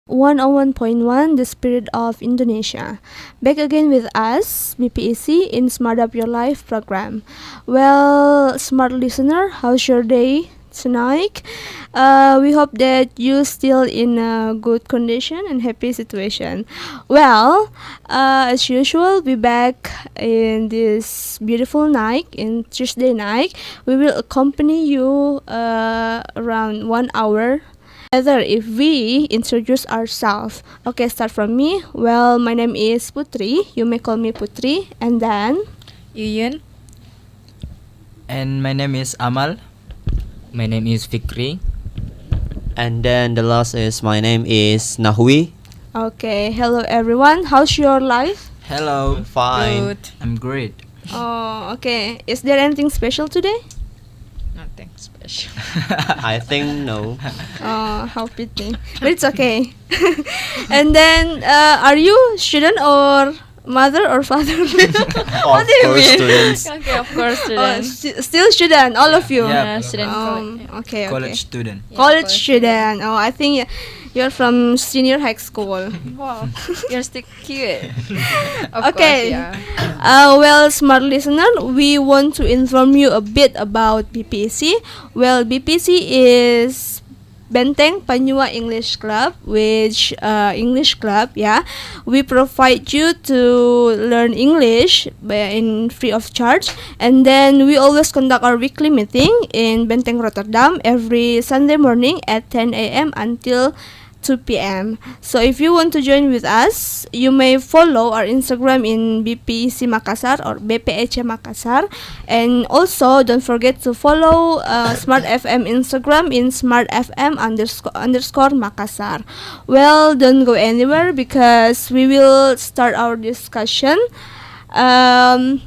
101.1 The Spirit of Indonesia. Back again with us, BPEC in Smart Up Your Life program. Well, smart listener, how's your day tonight? We hope that you still in a good condition and happy situation. Well, as usual, we back in this beautiful night, in Tuesday night. We will accompany you around 1 hour. Whether if we introduce ourselves. Okay, start from me. Well, my name is Putri. You may call me Putri. And then Yuyun. And my name is Amal. My name is Fikri. And then the last is my name is Nahwi. okay, hello everyone. How's your life? Hello. Fine. Good. I'm great. Oh, okay. Is there anything special today? Nothing special. I think no. Oh, how pity. But it's okay. And then, are you student or mother or father? Of do you course, mean? students. Okay, of course, Oh, student. still student, all of you. Yeah. Student. Okay, College okay. student. College student. Oh, I think you're from senior high school. Wow, you're still cute. Of Okay. course, yeah. Well, smart listener, we want to inform you a bit about BPEC. Well, BPEC is Benteng Panua English Club, which English club, yeah. We provide you to learn English in free of charge, and then we always conduct our weekly meeting in Benteng Rotterdam every Sunday morning at 10 a.m. until 2 p.m. So if you want to join with us, you may follow our Instagram in BPEC Makassar or BPEC Makassar, and also don't forget to follow Smartfm Instagram in Smartfm underscore Makassar. Well, don't go anywhere because we will start our discussion, and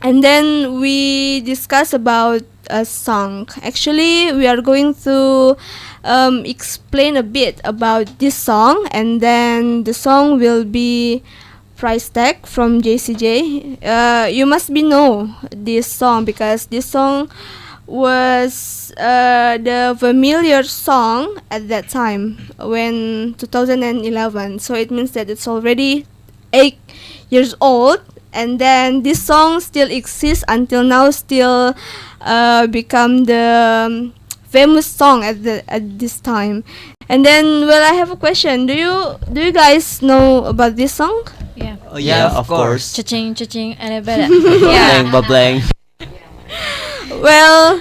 then we discuss about a song. Actually, we are going to explain a bit about this song, and then the song will be Price Tag from JCJ. You must be know this song because this song was the familiar song at that time when 2011. So it means that it's already 8 years old, and then this song still exists until now, still become the famous song at this time. And then, well, I have a question. Do you guys know about this song? Yeah. Oh, yeah, Yeah, of of course. Cha-ching, cha-ching, and a better. Bablang, bablang. Well,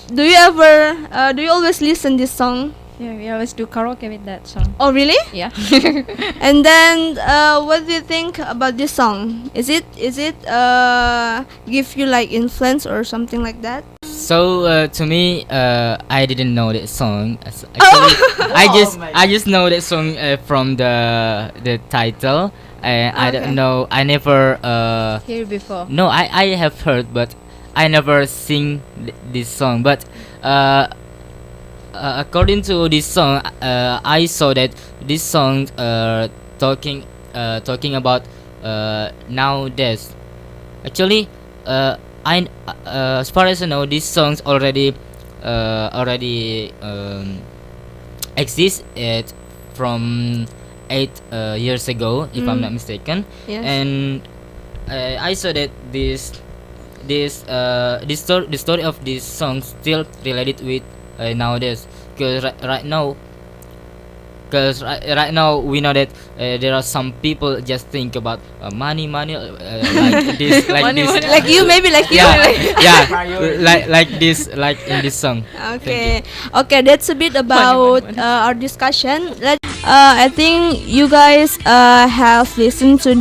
do you always listen this song? Yeah, we always do karaoke with that song. Oh, really? Yeah. And then, what do you think about this song? Is it give you like influence or something like that? So to me, I didn't know that song. Actually, I just know that song from the title. I Okay. don't know. I never. Here before. No, I have heard, but I never sing this song. But according to this song, I saw that this song talking about nowadays. Actually, as far as I know, this songs already exist from 8 years ago, if I'm not mistaken. Yes. And I saw that the story of this song still related with nowadays, because right now we know that there are some people just think about money like this Like you, maybe like you. yeah like this, like in this song. Okay. Okay, that's a bit about our discussion. I think you guys have listened to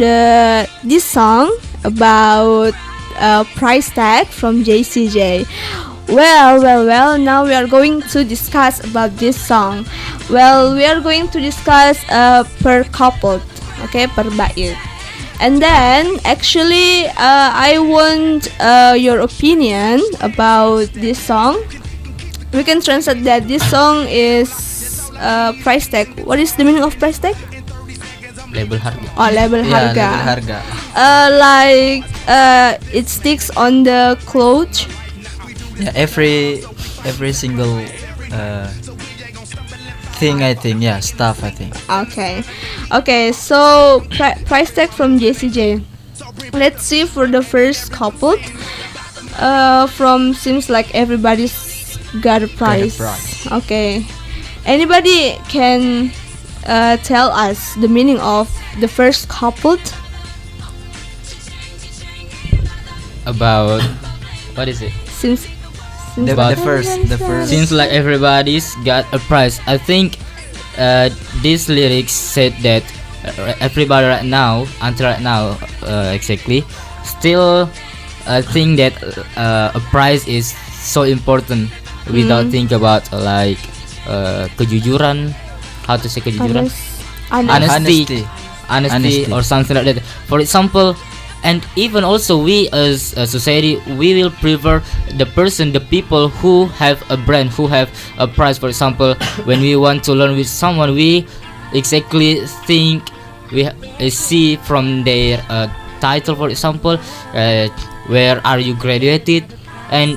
this song about Price Tag from JCJ. Well, now we are going to discuss about this song. Well, we are going to discuss per couple, okay, per bait. And then, actually, I want your opinion about this song. We can translate that this song is price tag. What is the meaning of price tag? Label harga. Oh, label Yeah, harga. label harga. Like it sticks on the clothes. Yeah, every single think, yeah, stuff, I think. Okay, so price tag from JCJ. Let's see for the first couple. From seems like everybody's got a price. Okay, anybody can tell us the meaning of the first couple? About what is it? Since The first. Seems like everybody's got a price. I think these lyrics said that everybody right now, until right now, exactly, still think that a price is so important without think about like kejujuran, how to say kejujuran, honesty, or something like that. For example, and even also we as a society, we will prefer the people who have a brand, who have a price. For example, when we want to learn with someone, we exactly think we see from their title, for example, where are you graduated, and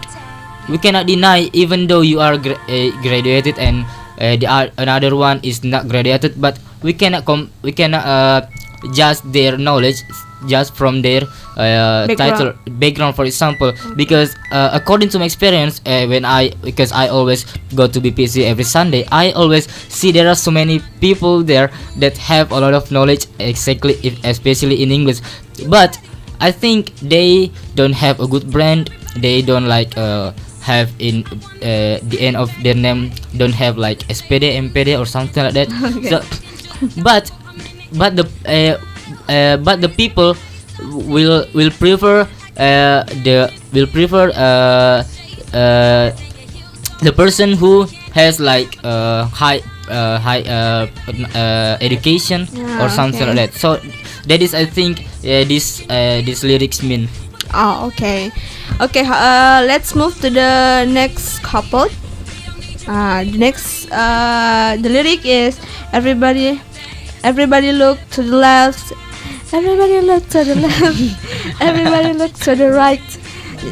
we cannot deny even though you are graduated and another one is not graduated, but we cannot judge their knowledge just from their title background, for example, because according to my experience, because I always go to BPEC every Sunday, I always see there are so many people there that have a lot of knowledge, exactly, especially in English, but I think they don't have a good brand. They don't like have in the end of their name, don't have like SPD, MPD or something like that. Okay. So, but the people will prefer the person who has like high education or something like that. So that is, I think, these lyrics mean. Oh, okay. Let's move to the next couple. The lyric is everybody look to the left, everybody look to the left, everybody look to the right.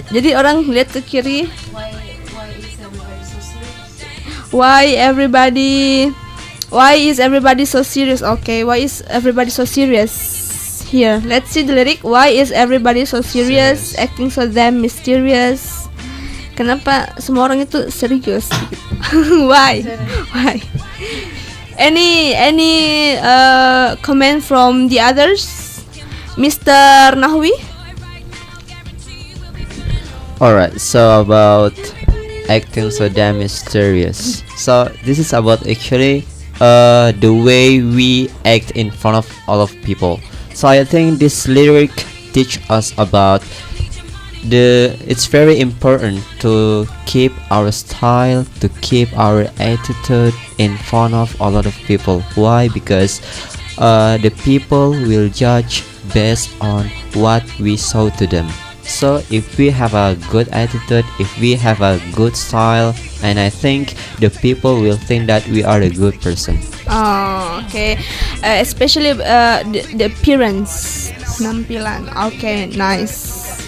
Jadi orang lihat ke kiri. Why is everybody so serious? Okay, why is everybody so serious? Here, let's see the lyric. Why is everybody so serious? Acting so damn mysterious. Kenapa semua orang itu serius? Why? Any comment from the others? Mr. Nahwi? Alright, so about acting so damn mysterious. So this is about actually the way we act in front of all of people. So I think this lyric teach us about it's very important to keep our style, to keep our attitude in front of a lot of people. Why? Because the people will judge based on what we show to them. So if we have a good attitude, if we have a good style, and I think the people will think that we are a good person. Oh, okay. Especially the appearance, penampilan. Okay, nice.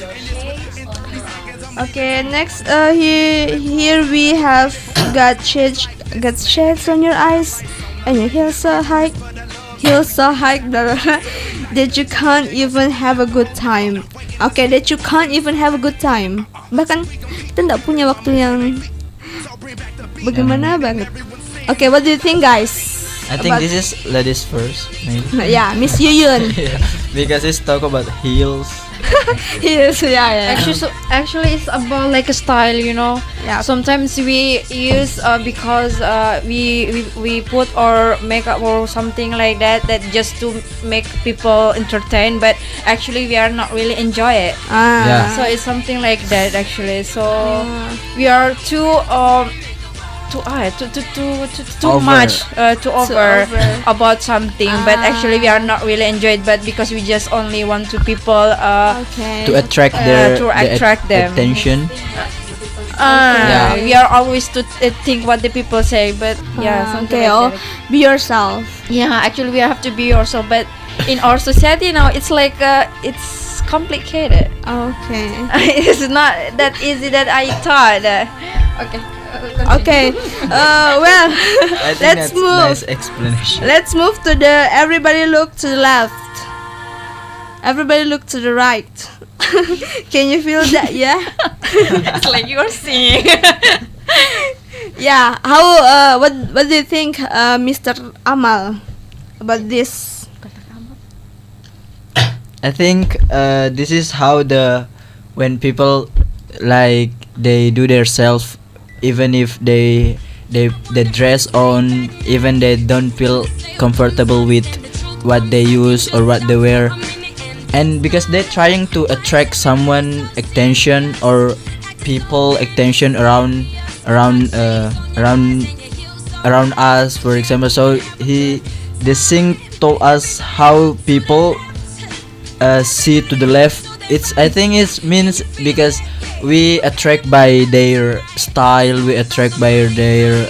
Okay, next here we have got shades on your eyes and your heels so high that you can't even have a good time. Okay, that you can't even have a good time. Bahkan kita nggak punya waktu yang bagaimana banget. Okay, what do you think, guys? I think this is ladies first, maybe. Yeah, Miss Yuyun. Yeah, because it's talk about heels. Yes, yeah. Actually, it's about like a style, you know. Yeah. Sometimes we use because we put our makeup or something like that just to make people entertain, but actually we are not really enjoy it. Yeah. So it's something like that actually. So we are too Over. much to over over. about something, but actually we are not really enjoyed, but because we just only want to people Okay. To attract to attract them. attention. Yeah. We are always to think what the people say, but yeah, something Okay. like that. Be yourself. Yeah, actually we have to be yourself, but in our society now it's like it's complicated. Okay. It's not that easy that I thought. Okay. Okay. Well, I think let's that's move. nice explanation. Let's move to the everybody look to the left. Everybody look to the right. Can you feel that? Yeah. It's like you're singing. Yeah. How? What do you think, Mr. Amal, about this? I think this is how when people like they do their self, even if they dress on, even they don't feel comfortable with what they use or what they wear, and because they're trying to attract someone attention or people attention around us, for example. So the sing told us how people see to the left. I think it means because we attract by their style, we attract by their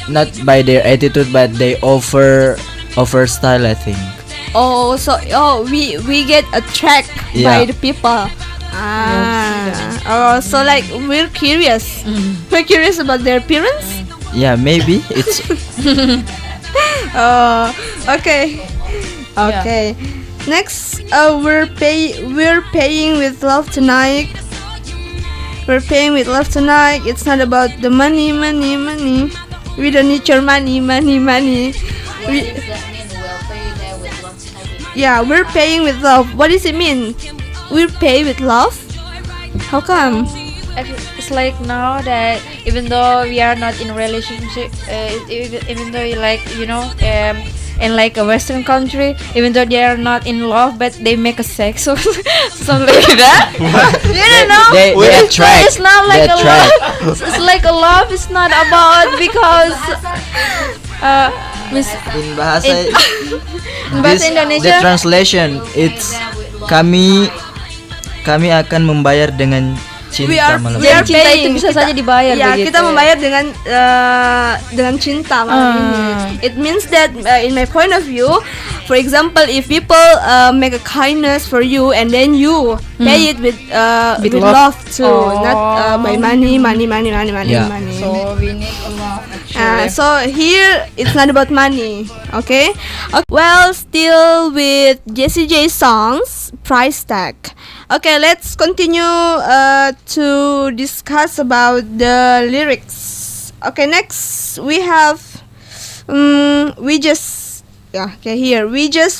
not by their attitude, but they offer style, I think. Oh, so we get attracted by Yeah. the people. Oh, so like we're curious. We're curious about their appearance. Yeah, maybe it's Oh, okay. Okay. Next, we're paying with love tonight. We're paying with love tonight. It's not about the money. We don't need your money. Yeah, we're paying with love. What does it mean? We're paying with love? How come? It's like now that even though we are not in a relationship, even though in like a Western country, even though they are not in love, but they make a sex or something like that. You don't know. they attract. It's not like They a attract. love. It's like a love. It's not about because. In bahasa Bahasa Indonesia. the translation it's kami akan membayar dengan cinta We are Dan cinta paying. itu bisa saja dibayar Ya, begitu. kita membayar dengan cinta malam ini. It means that in my point of view, for example, if people make a kindness for you and then you pay it with love too, not by money. Yeah. So we need a love. So here it's not about money, okay? Well, still with Jessie J songs, price tag. Okay, let's continue to discuss about the lyrics. Okay, next we have we just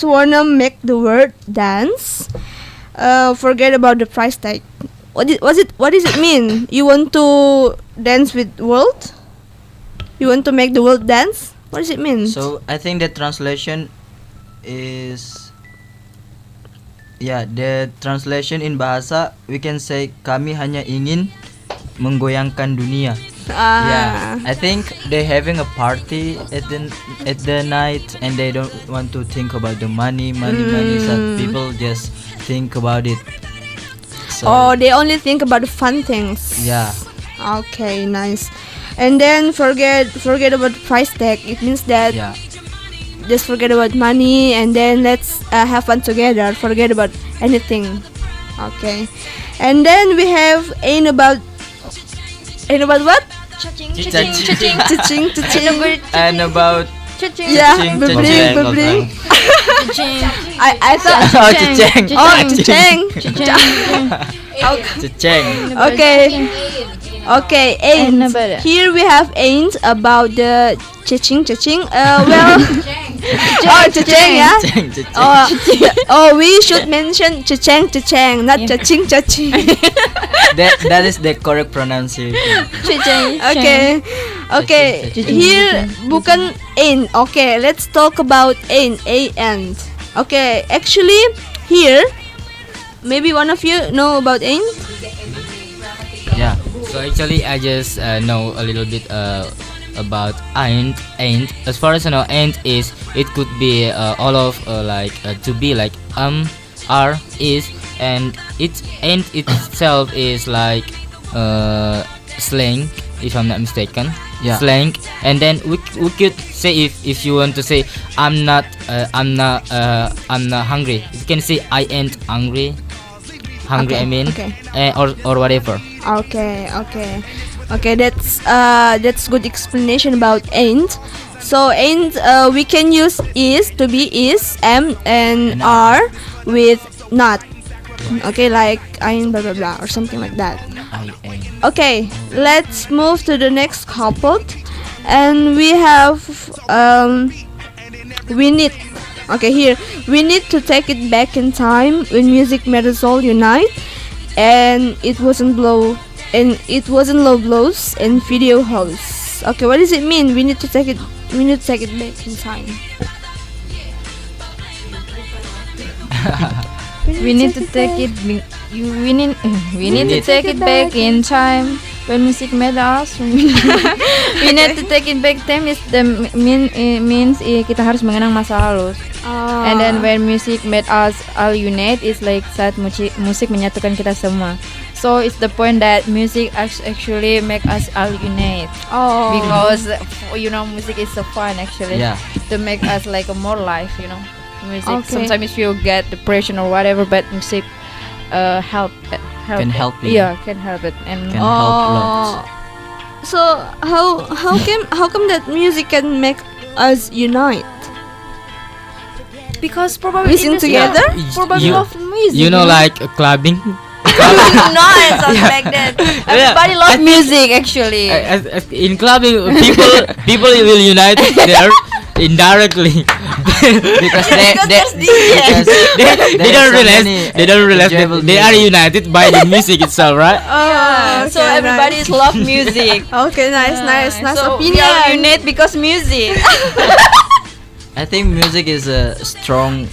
wanna make the word dance. Forget about the price tag. What does it mean? You want to dance with world? You want to make the world dance? What does it mean? So I think the translation is the translation in bahasa we can say kami hanya ingin menggoyangkan dunia. Yeah, I think they having a party at the night and they don't want to think about the money. So people just think about it. So they only think about the fun things. yeah. Okay, nice. And then forget about the price tag. It means that Yeah. just forget about money and then let's have fun together. Forget about anything. Okay. And then we have ain't about what? Cicing. And about Yeah, Cicing, bebring. I thought oh ciceng. ciceng. Ciceng. Okay. Okay, ain't. Here we have ain't about the cicing. Well, ciceng, yeah. Ciceng. We should mention ciceng, not cacing. That is the correct pronunciation. Okay. Here bukan ain't. Okay, let's talk about ain't. Okay, actually here, maybe one of you know about ain't. Yeah. So actually, I just know a little bit about ain't. As far as I know, ain't is it could be all of to be like are is, and it ain't itself is like slang if I'm not mistaken. Yeah. Slang, and then we could say if you want to say I'm not hungry, you can say I ain't hungry. Hungry, Okay, I mean, okay. or whatever. Okay, that's good explanation about ain't. So ain't, we can use is to be is, am and are with not. Okay, like ain't blah blah blah or something like that. I am. Okay, let's move to the next couple, and we have we need. Okay, here we need to take it back in time when music made us all unite, and it wasn't low blows and video hosts. Okay, what does it mean? We need to take it back in time. We need to take it. We need to take it back in time when music made us. We need to take it back time is the means kita harus mengenang masa lalu. And then when music made us all unite is like saat musik menyatukan kita semua. So it's the point that music actually make us all unite. Because music is so fun actually. Yeah. To make us like a more life, music. Okay. Sometimes you get depression or whatever, but music help Can it. help you. Yeah, can help it. And Can help lots. So how come that music can make us unite? because probably We sing together? Probably You- love music. You know, like clubbing. No, it's not like that. Everybody I love think- music actually. In clubbing, people will unite there indirectly. Because they They don't realize that they are united by the music itself, right? So everybody love music. Okay, nice So we are opinion. unite because music. I think music is a strong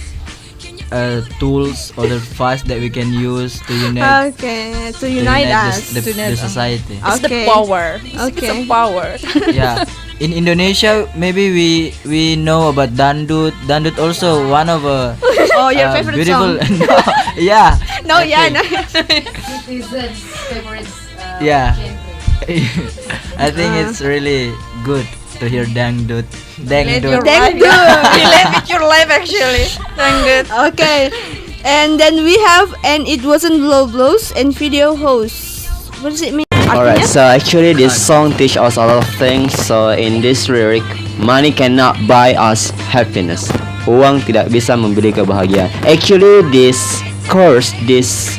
tools or device that we can use to unite Okay, to unite us. the society. It's the Okay. power. It's Okay. a power. Yeah. In Indonesia, maybe we know about dangdut. Dangdut also one of Oh, your favorite beautiful. song? No, yeah. No, I yeah, think. no. Yeah. I think it's really good to hear dangdut. Dangdut. Relate with your life actually. Dangdut. Okay, and then we have and it wasn't low blows and video hosts. What does it mean? Alright, Artinya? so actually this song teach us a lot of things. So in this lyric, money cannot buy us happiness. Uang tidak bisa membeli kebahagiaan. Actually this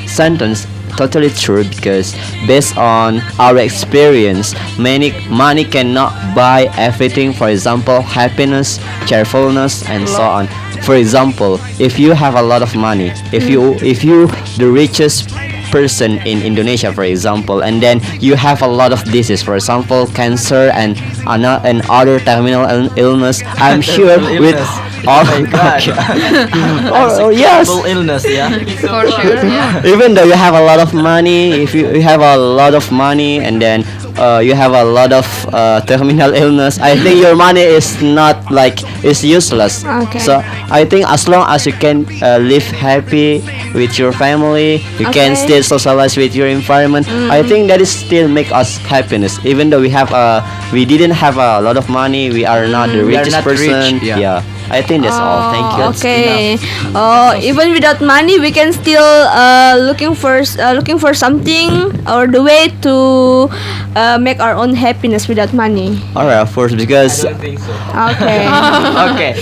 sentence totally true because based on our experience, money cannot buy everything. For example, happiness, cheerfulness, and so on. For example, if you have a lot of money, if you the richest person in Indonesia, for example, and then you have a lot of disease, for example, cancer and other terminal illness, I'm sure with all yes, Full illness, yeah. For sure. Yeah. even though you have a lot of money, if you have a lot of money and then you have a lot of terminal illness, I think your money is not like is useless. Okay. So I think as long as you can live happy with your family, you can Okay. still socialize with your environment. I think that is still make us happiness. Even though we didn't have a lot of money, we are not the We are richest not rich, person. yeah. Yeah. I think that's all. Thank you. Okay. Even without money, we can still looking for something or the way to make our own happiness without money. Alright, of course, because think so. Okay. Okay.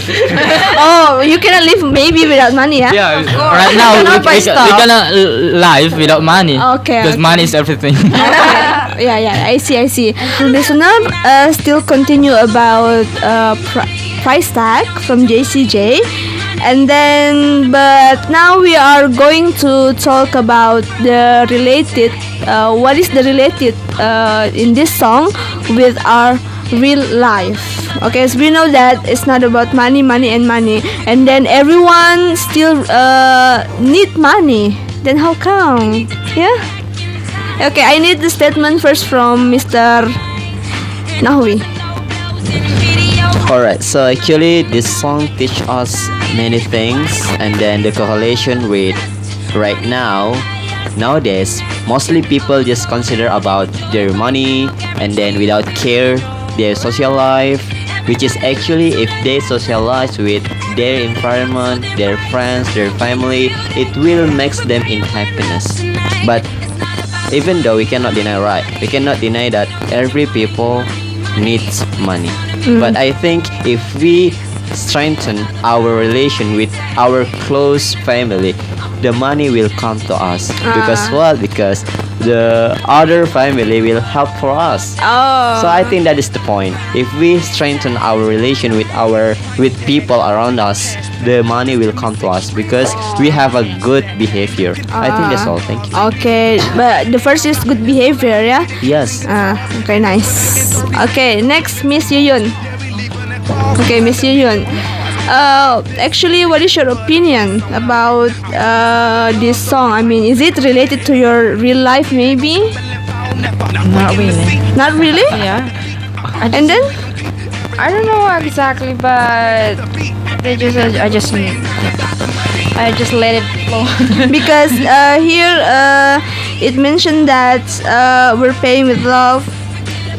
Oh, you cannot live maybe without money, yeah? Yeah, right now we cannot live without money. Okay, Because okay. money is everything. Yeah, I see. Listener, still continue about price tag from JCJ, and then but now we are going to talk about the related. What is the related in this song with our real life? Okay, so we know that it's not about money, and then everyone still need money. Then how come? Yeah. Okay, I need the statement first from Mr. Nahwi. alright, so actually this song teach us many things, and then the correlation with right now nowadays mostly people just consider about their money and then without care their social life, which is actually if they socialize with their environment, their friends, their family, it will makes them in happiness. But even though we cannot deny, right, we cannot deny that every people needs money. But I think if we strengthen our relation with our close family, the money will come to us. Because what? Because the other family will help for us. Oh. So I think that is the point. If we strengthen our relation with people around us, the money will come to us because we have a good behavior. I think that's all. Thank you. Okay, but the first is good behavior, yeah? Yes. Okay, nice. Okay, next, Miss Yuyun. Okay, Miss Yuyun. Actually, what is your opinion about this song? I mean, is it related to your real life, maybe? Not really. Not really? Yeah. And then? I don't know exactly, but I just let it flow. Because here it mentioned that we're paying with love.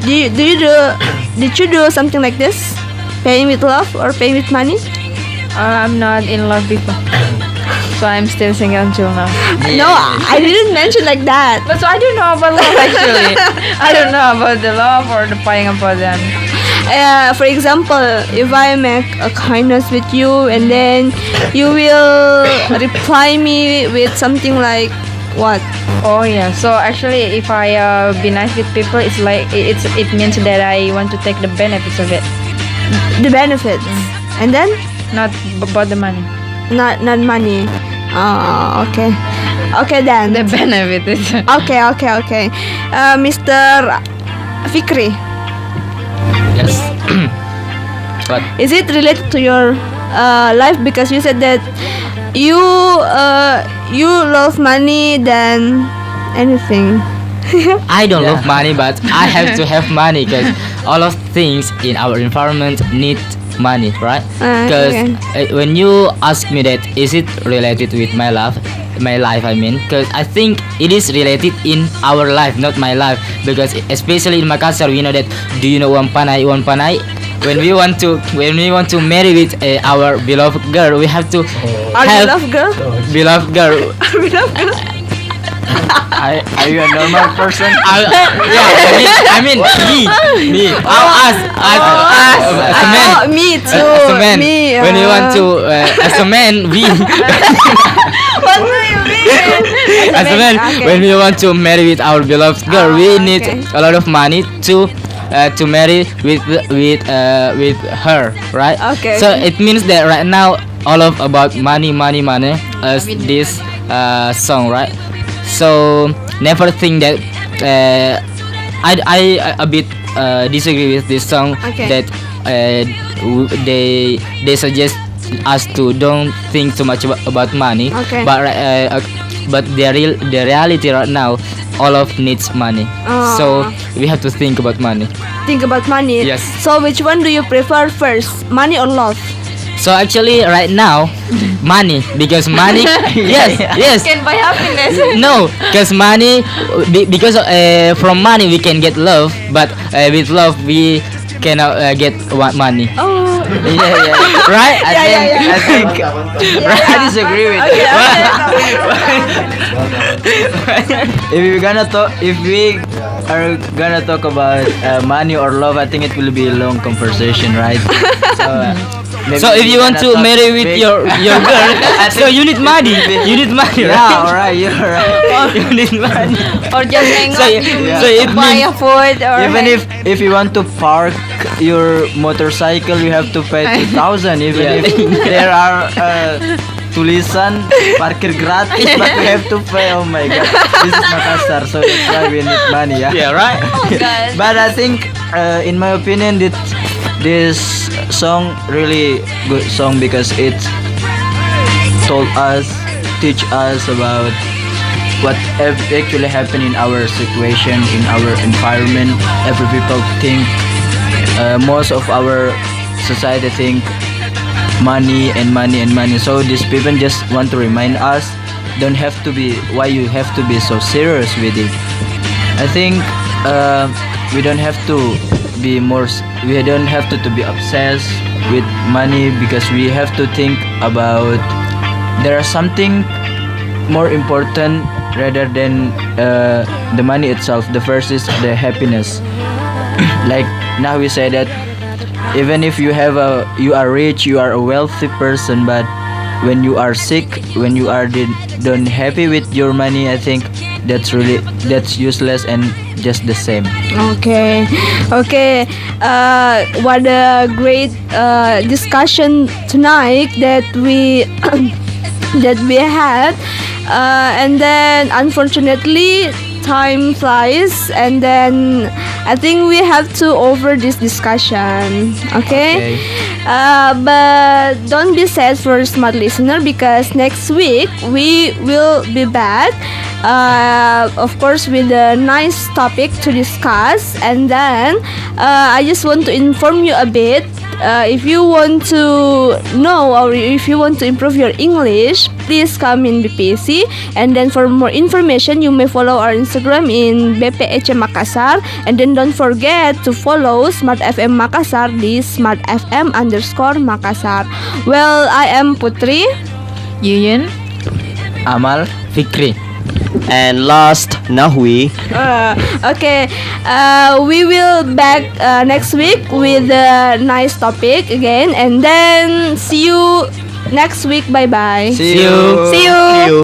Did you do something like this? Paying with love or paying with money? I'm not in love before, so I'm still single until now. No, I didn't mention like that. But so I don't know about love actually. I don't know about the love or the paying about them. For example, if I make a kindness with you and then you will reply me with something like what? Oh yeah. So actually, if I be nice with people, it's like it means that I want to take the benefits of it, The benefits. And then? not about the money. Not money. Oh, okay. Okay then. The benefit is. Okay. Mr. Fikri, Yes. But is it related to your life? Because you said that you love money than anything. I don't love money, but I have to have money because all of things in our environment need money, right? Because Okay. when you ask me that is it related with my life, I mean, because I think it is related in our life, not my life. Because especially in Makassar, we know that. Do you know uang panai? When we want to marry with our beloved girl, we have to Are you have love girl? beloved girl. Are you a normal person? I mean me. Us as a man. Oh, me too. As a man, Me. when we want to, as a man, we, What do you mean? as a man, Okay. when we want to marry with our beloved girl, we need okay. a lot of money to marry with her, right? Okay. So it means that right now, all of about money, as this song, right? So never think that I a bit disagree with this song Okay. that they suggest us to don't think too much about money. Okay. But the reality right now, all of needs money. So we have to think about money. Think about money. Yes. So which one do you prefer first, money or love? So actually right now, money, because money yes Can buy happiness. no, because money, because from money we can get love, but with love we cannot get money. Oh. Right? I think I disagree with you. If we are gonna talk about money or love, I think it will be a long conversation, right? Maybe So if you we're want gonna to talk marry with big. your girl, so you need money. You need money, Yeah, right? alright, you're right. You need money. Or just hang So, out, Yeah. so it buy a means food or Even if you want to park your motorcycle, you have to pay 2,000. Even Yeah. if there are tulisan parkir gratis, but we have to pay. Oh my god, this is Makassar, so that's why we need money. yeah, right? God. But I think, in my opinion, this song really good song because it teach us about what actually happened in our situation, in our environment. Every people think, most of our society think money and money and money. So these people just want to remind us don't have to be, why you have to be so serious with it. I think we don't have to be we don't have to be obsessed with money, because we have to think about there is something more important rather than the money itself. The first is the happiness. Like now we say that even if you are rich, you are a wealthy person, but when you are sick, when you are don't happy with your money, I think that's useless and just the same. Okay, okay. What a great discussion tonight that we that we had, and then unfortunately time flies, and then I think we have to over this discussion. Okay. But don't be sad for smart listener, because next week we will be back, of course, with a nice topic to discuss. And then I just want to inform you a bit. If you want to know, or if you want to improve your English, please come in BPEC. And then for more information, you may follow our Instagram in BPEC Makassar. And then don't forget to follow Smartfm Makassar di Smartfm_Makassar. Well, I am Putri. Yuyun. Amal. Fikri. And last, Nahwi. Okay, we will back next week with a nice topic again, and then see you next week. Bye bye. See you. See you.